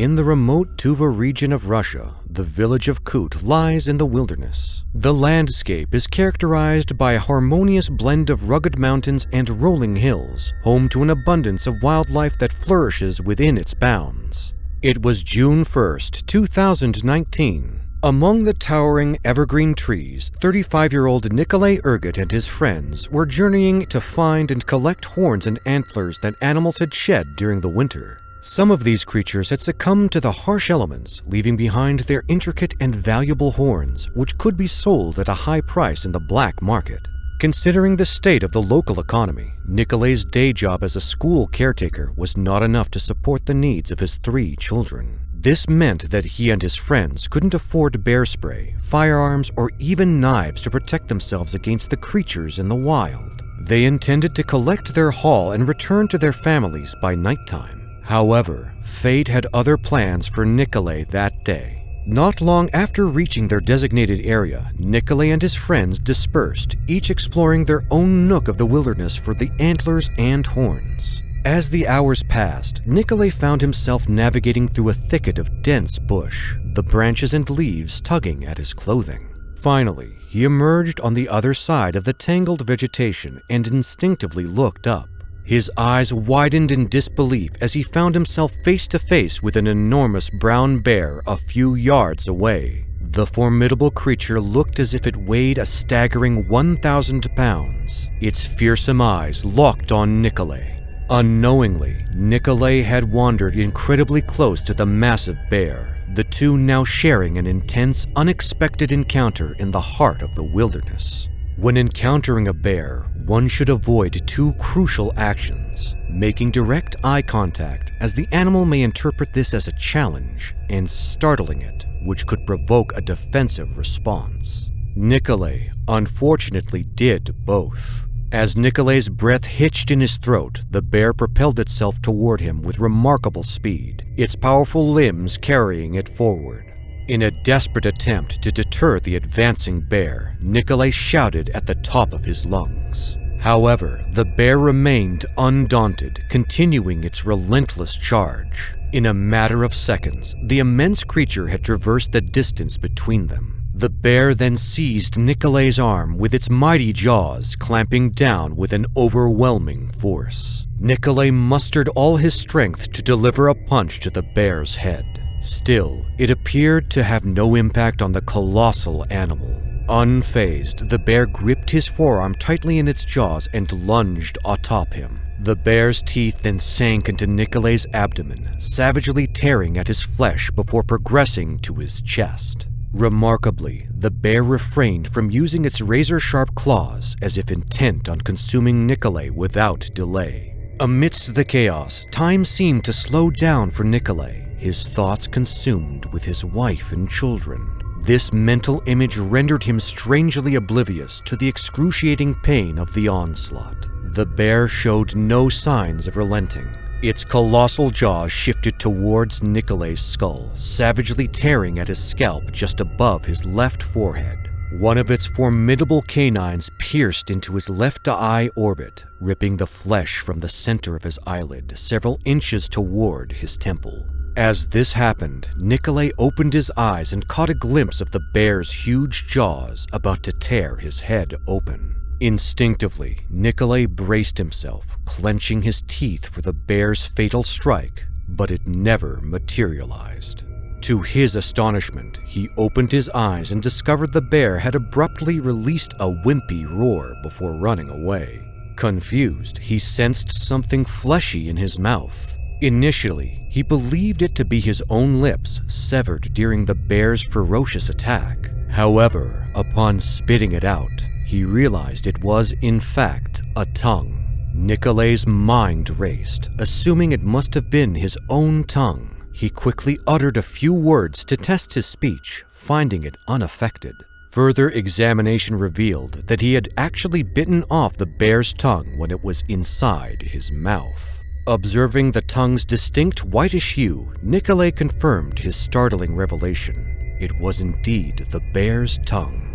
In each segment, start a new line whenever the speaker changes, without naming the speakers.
In the remote Tuva region of Russia, the village of Kut lies in the wilderness. The landscape is characterized by a harmonious blend of rugged mountains and rolling hills, home to an abundance of wildlife that flourishes within its bounds. It was June 1st, 2019. Among the towering evergreen trees, 35-year-old Nicolay Urgot and his friends were journeying to find and collect horns and antlers that animals had shed during the winter. Some of these creatures had succumbed to the harsh elements, leaving behind their intricate and valuable horns, which could be sold at a high price in the black market. Considering the state of the local economy, Nicolay's day job as a school caretaker was not enough to support the needs of his 3 children. This meant that he and his friends couldn't afford bear spray, firearms, or even knives to protect themselves against the creatures in the wild. They intended to collect their haul and return to their families by nighttime. However, fate had other plans for Nicolay that day. Not long after reaching their designated area, Nicolay and his friends dispersed, each exploring their own nook of the wilderness for the antlers and horns. As the hours passed, Nicolay found himself navigating through a thicket of dense bush, the branches and leaves tugging at his clothing. Finally, he emerged on the other side of the tangled vegetation and instinctively looked up. His eyes widened in disbelief as he found himself face to face with an enormous brown bear a few yards away. The formidable creature looked as if it weighed a staggering 1,000 pounds. Its fearsome eyes locked on Nicolay. Unknowingly, Nicolay had wandered incredibly close to the massive bear, the two now sharing an intense, unexpected encounter in the heart of the wilderness. When encountering a bear, one should avoid 2 crucial actions: making direct eye contact, as the animal may interpret this as a challenge, and startling it, which could provoke a defensive response. Nicolay, unfortunately, did both. As Nicolay's breath hitched in his throat, the bear propelled itself toward him with remarkable speed, its powerful limbs carrying it forward. In a desperate attempt to deter the advancing bear, Nicolay shouted at the top of his lungs. However, the bear remained undaunted, continuing its relentless charge. In a matter of seconds, the immense creature had traversed the distance between them. The bear then seized Nicolay's arm with its mighty jaws, clamping down with an overwhelming force. Nicolay mustered all his strength to deliver a punch to the bear's head. Still, it appeared to have no impact on the colossal animal. Unfazed, the bear gripped his forearm tightly in its jaws and lunged atop him. The bear's teeth then sank into Nicolay's abdomen, savagely tearing at his flesh before progressing to his chest. Remarkably, the bear refrained from using its razor-sharp claws, as if intent on consuming Nicolay without delay. Amidst the chaos, time seemed to slow down for Nicolay, his thoughts consumed with his wife and children. This mental image rendered him strangely oblivious to the excruciating pain of the onslaught. The bear showed no signs of relenting. Its colossal jaws shifted towards Nicolay's skull, savagely tearing at his scalp just above his left forehead. One of its formidable canines pierced into his left eye orbit, ripping the flesh from the center of his eyelid several inches toward his temple. As this happened, Nicolay opened his eyes and caught a glimpse of the bear's huge jaws about to tear his head open. Instinctively, Nicolay braced himself, clenching his teeth for the bear's fatal strike, but it never materialized. To his astonishment, he opened his eyes and discovered the bear had abruptly released a wimpy roar before running away. Confused, he sensed something fleshy in his mouth. Initially, he believed it to be his own lips severed during the bear's ferocious attack. However, upon spitting it out, he realized it was, in fact, a tongue. Nicolay's mind raced, assuming it must have been his own tongue. He quickly uttered a few words to test his speech, finding it unaffected. Further examination revealed that he had actually bitten off the bear's tongue when it was inside his mouth. Observing the tongue's distinct whitish hue, Nicolay confirmed his startling revelation. It was indeed the bear's tongue.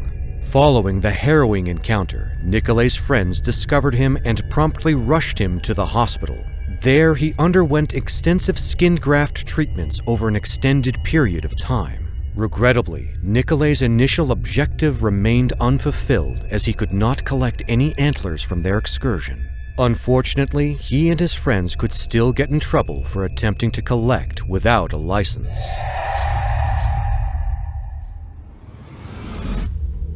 Following the harrowing encounter, Nicolay's friends discovered him and promptly rushed him to the hospital. There, he underwent extensive skin graft treatments over an extended period of time. Regrettably, Nicolay's initial objective remained unfulfilled as he could not collect any antlers from their excursion. Unfortunately, he and his friends could still get in trouble for attempting to collect without a license.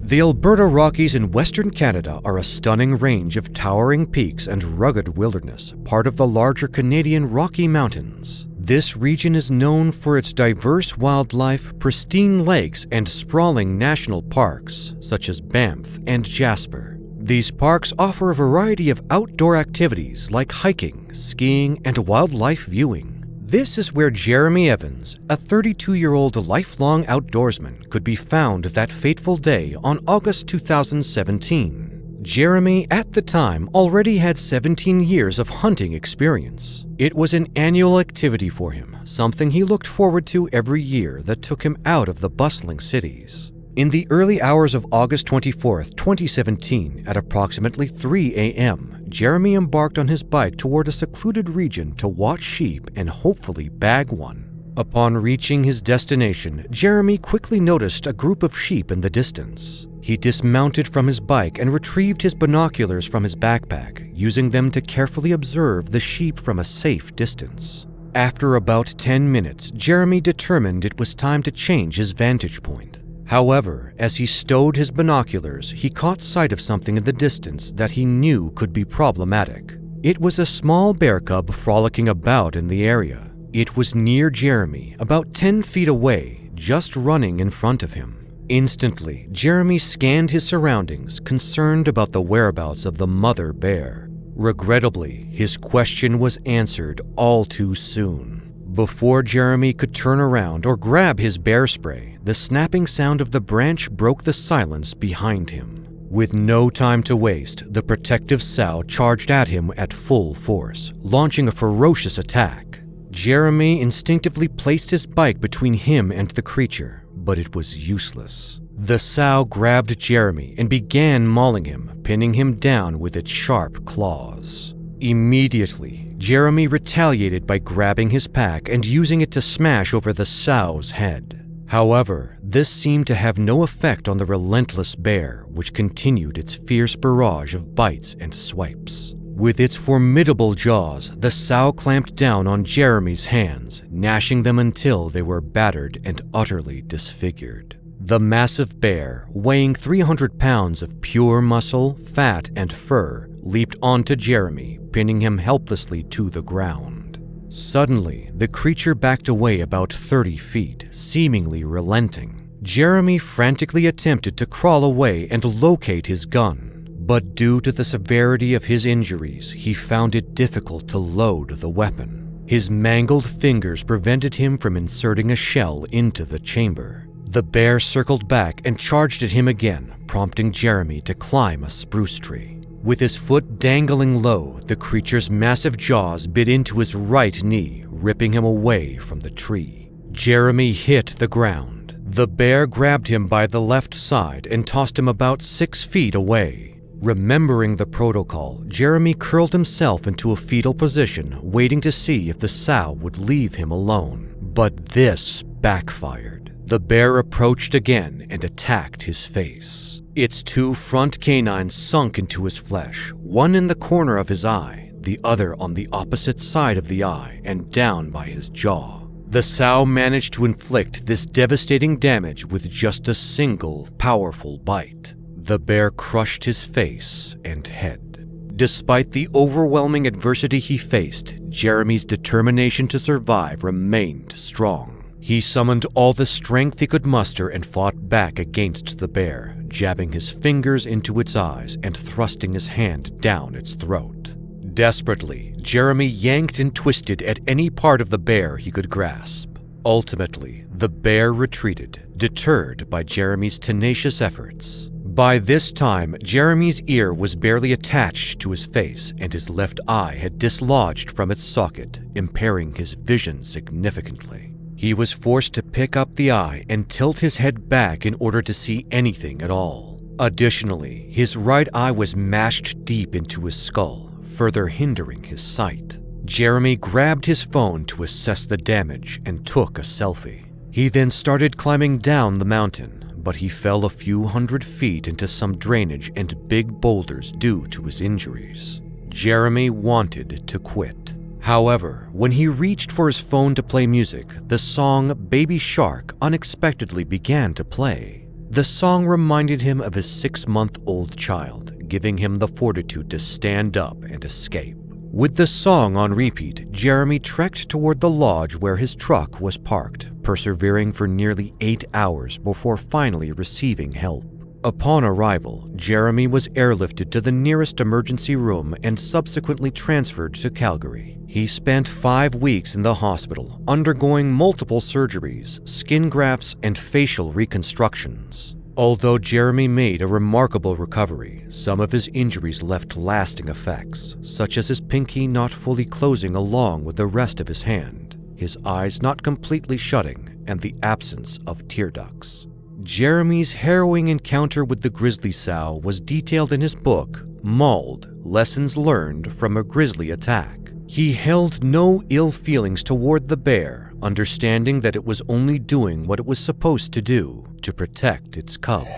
The Alberta Rockies in Western Canada are a stunning range of towering peaks and rugged wilderness, part of the larger Canadian Rocky Mountains. This region is known for its diverse wildlife, pristine lakes, and sprawling national parks, such as Banff and Jasper. These parks offer a variety of outdoor activities like hiking, skiing, and wildlife viewing. This is where Jeremy Evans, a 32-year-old lifelong outdoorsman, could be found that fateful day on August 2017. Jeremy, at the time, already had 17 years of hunting experience. It was an annual activity for him, something he looked forward to every year that took him out of the bustling cities. In the early hours of August 24, 2017, at approximately 3 a.m., Jeremy embarked on his bike toward a secluded region to watch sheep and hopefully bag one. Upon reaching his destination, Jeremy quickly noticed a group of sheep in the distance. He dismounted from his bike and retrieved his binoculars from his backpack, using them to carefully observe the sheep from a safe distance. After about 10 minutes, Jeremy determined it was time to change his vantage point. However, as he stowed his binoculars, he caught sight of something in the distance that he knew could be problematic. It was a small bear cub frolicking about in the area. It was near Jeremy, about 10 feet away, just running in front of him. Instantly, Jeremy scanned his surroundings, concerned about the whereabouts of the mother bear. Regrettably, his question was answered all too soon. Before Jeremy could turn around or grab his bear spray, the snapping sound of the branch broke the silence behind him. With no time to waste, the protective sow charged at him at full force, launching a ferocious attack. Jeremy instinctively placed his bike between him and the creature, but it was useless. The sow grabbed Jeremy and began mauling him, pinning him down with its sharp claws. Immediately, Jeremy retaliated by grabbing his pack and using it to smash over the sow's head. However, this seemed to have no effect on the relentless bear, which continued its fierce barrage of bites and swipes. With its formidable jaws, the sow clamped down on Jeremy's hands, gnashing them until they were battered and utterly disfigured. The massive bear, weighing 300 pounds of pure muscle, fat, and fur, leaped onto Jeremy, pinning him helplessly to the ground. Suddenly, the creature backed away about 30 feet, seemingly relenting. Jeremy frantically attempted to crawl away and locate his gun. But due to the severity of his injuries, he found it difficult to load the weapon. His mangled fingers prevented him from inserting a shell into the chamber. The bear circled back and charged at him again, prompting Jeremy to climb a spruce tree. With his foot dangling low, the creature's massive jaws bit into his right knee, ripping him away from the tree. Jeremy hit the ground. The bear grabbed him by the left side and tossed him about 6 feet away. Remembering the protocol, Jeremy curled himself into a fetal position, waiting to see if the sow would leave him alone. But this backfired. The bear approached again and attacked his face. Its 2 front canines sunk into his flesh, one in the corner of his eye, the other on the opposite side of the eye and down by his jaw. The sow managed to inflict this devastating damage with just a single powerful bite. The bear crushed his face and head. Despite the overwhelming adversity he faced, Jeremy's determination to survive remained strong. He summoned all the strength he could muster and fought back against the bear, jabbing his fingers into its eyes and thrusting his hand down its throat. Desperately, Jeremy yanked and twisted at any part of the bear he could grasp. Ultimately, the bear retreated, deterred by Jeremy's tenacious efforts. By this time, Jeremy's ear was barely attached to his face, and his left eye had dislodged from its socket, impairing his vision significantly. He was forced to pick up the eye and tilt his head back in order to see anything at all. Additionally, his right eye was mashed deep into his skull, further hindering his sight. Jeremy grabbed his phone to assess the damage and took a selfie. He then started climbing down the mountain, but he fell a few hundred feet into some drainage and big boulders due to his injuries. Jeremy wanted to quit. However, when he reached for his phone to play music, the song Baby Shark unexpectedly began to play. The song reminded him of his 6-month-old child, giving him the fortitude to stand up and escape. With the song on repeat, Jeremy trekked toward the lodge where his truck was parked, persevering for nearly 8 hours before finally receiving help. Upon arrival, Jeremy was airlifted to the nearest emergency room and subsequently transferred to Calgary. He spent 5 weeks in the hospital, undergoing multiple surgeries, skin grafts, and facial reconstructions. Although Jeremy made a remarkable recovery, some of his injuries left lasting effects, such as his pinky not fully closing along with the rest of his hand, his eyes not completely shutting, and the absence of tear ducts. Jeremy's harrowing encounter with the grizzly sow was detailed in his book, Mauled: Lessons Learned from a Grizzly Attack. He held no ill feelings toward the bear, understanding that it was only doing what it was supposed to do to protect its cub.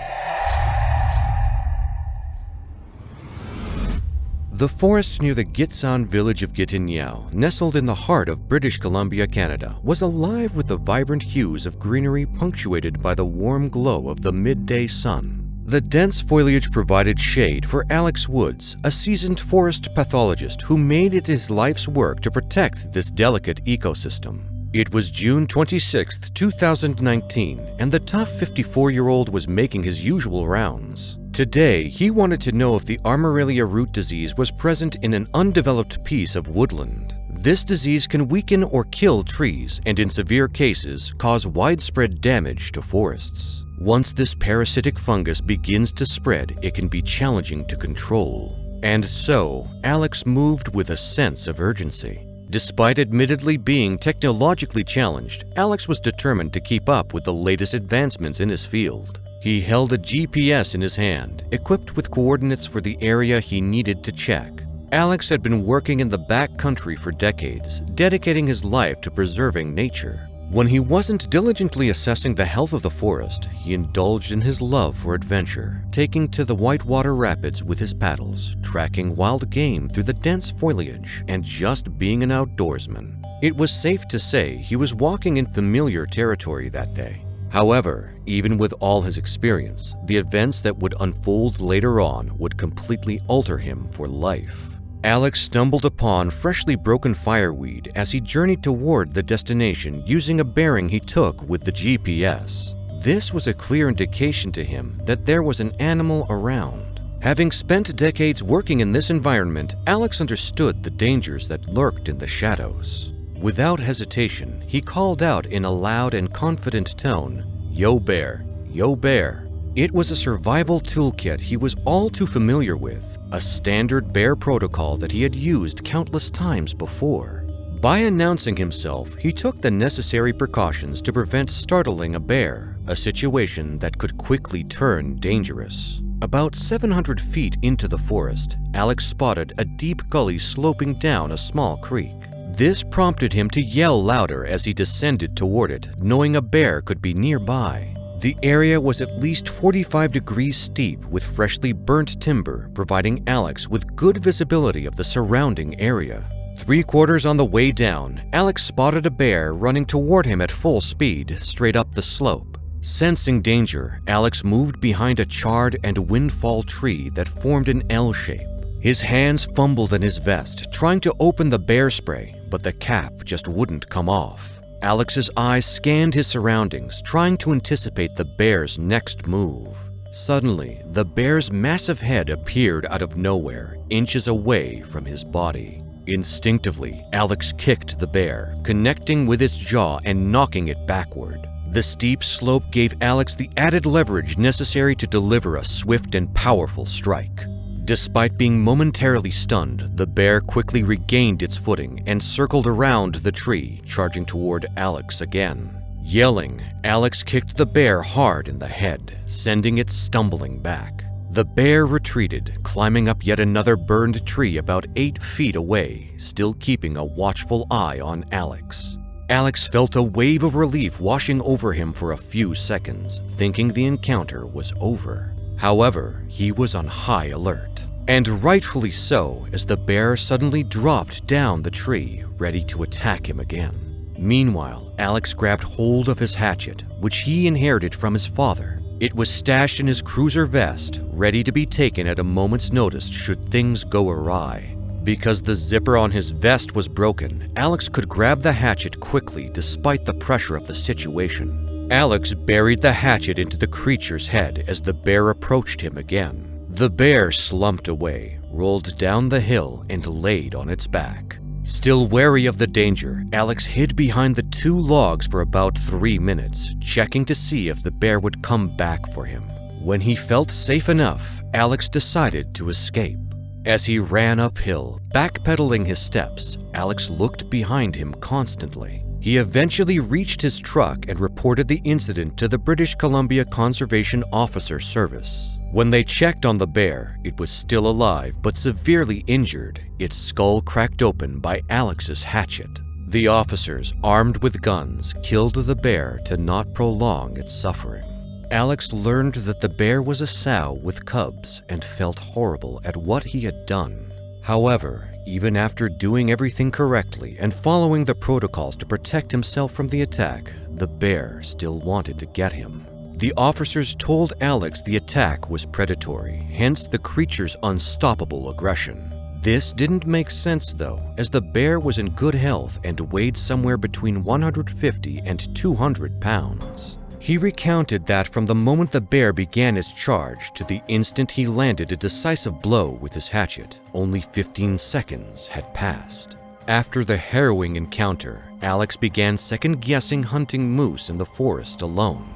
The forest near the Gitsan village of Gatineau, nestled in the heart of British Columbia, Canada, was alive with the vibrant hues of greenery punctuated by the warm glow of the midday sun. The dense foliage provided shade for Alex Woods, a seasoned forest pathologist who made it his life's work to protect this delicate ecosystem. It was June 26, 2019, and the tough 54-year-old was making his usual rounds. Today, he wanted to know if the Armorelia root disease was present in an undeveloped piece of woodland. This disease can weaken or kill trees and, in severe cases, cause widespread damage to forests. Once this parasitic fungus begins to spread, it can be challenging to control. And so, Alex moved with a sense of urgency. Despite admittedly being technologically challenged, Alex was determined to keep up with the latest advancements in his field. He held a GPS in his hand, equipped with coordinates for the area he needed to check. Alex had been working in the back country for decades, dedicating his life to preserving nature. When he wasn't diligently assessing the health of the forest, he indulged in his love for adventure, taking to the Whitewater Rapids with his paddles, tracking wild game through the dense foliage, and just being an outdoorsman. It was safe to say he was walking in familiar territory that day. However, even with all his experience, the events that would unfold later on would completely alter him for life. Alex stumbled upon freshly broken fireweed as he journeyed toward the destination using a bearing he took with the GPS. This was a clear indication to him that there was an animal around. Having spent decades working in this environment, Alex understood the dangers that lurked in the shadows. Without hesitation, he called out in a loud and confident tone, "Yo bear, yo bear." It was a survival toolkit he was all too familiar with, a standard bear protocol that he had used countless times before. By announcing himself, he took the necessary precautions to prevent startling a bear, a situation that could quickly turn dangerous. About 700 feet into the forest, Alex spotted a deep gully sloping down a small creek. This prompted him to yell louder as he descended toward it, knowing a bear could be nearby. The area was at least 45 degrees steep with freshly burnt timber, providing Alex with good visibility of the surrounding area. 3/4 on the way down, Alex spotted a bear running toward him at full speed, straight up the slope. Sensing danger, Alex moved behind a charred and windfall tree that formed an L shape. His hands fumbled in his vest, trying to open the bear spray, but the cap just wouldn't come off. Alex's eyes scanned his surroundings, trying to anticipate the bear's next move. Suddenly, the bear's massive head appeared out of nowhere, inches away from his body. Instinctively, Alex kicked the bear, connecting with its jaw and knocking it backward. The steep slope gave Alex the added leverage necessary to deliver a swift and powerful strike. Despite being momentarily stunned, the bear quickly regained its footing and circled around the tree, charging toward Alex again. Yelling, Alex kicked the bear hard in the head, sending it stumbling back. The bear retreated, climbing up yet another burned tree about 8 feet away, still keeping a watchful eye on Alex. Alex felt a wave of relief washing over him for a few seconds, thinking the encounter was over. However, he was on high alert, and rightfully so, as the bear suddenly dropped down the tree, ready to attack him again. Meanwhile, Alex grabbed hold of his hatchet, which he inherited from his father. It was stashed in his cruiser vest, ready to be taken at a moment's notice should things go awry. Because the zipper on his vest was broken, Alex could grab the hatchet quickly despite the pressure of the situation. Alex buried the hatchet into the creature's head as the bear approached him again. The bear slumped away, rolled down the hill, and laid on its back. Still wary of the danger, Alex hid behind the 2 logs for about 3 minutes, checking to see if the bear would come back for him. When he felt safe enough, Alex decided to escape. As he ran uphill, backpedaling his steps, Alex looked behind him constantly. He eventually reached his truck and reported the incident to the British Columbia Conservation Officer Service. When they checked on the bear, it was still alive but severely injured, its skull cracked open by Alex's hatchet. The officers, armed with guns, killed the bear to not prolong its suffering. Alex learned that the bear was a sow with cubs and felt horrible at what he had done. However, even after doing everything correctly and following the protocols to protect himself from the attack, the bear still wanted to get him. The officers told Alex the attack was predatory, hence the creature's unstoppable aggression. This didn't make sense though, as the bear was in good health and weighed somewhere between 150 and 200 pounds. He recounted that from the moment the bear began its charge to the instant he landed a decisive blow with his hatchet, only 15 seconds had passed. After the harrowing encounter, Alex began second-guessing hunting moose in the forest alone.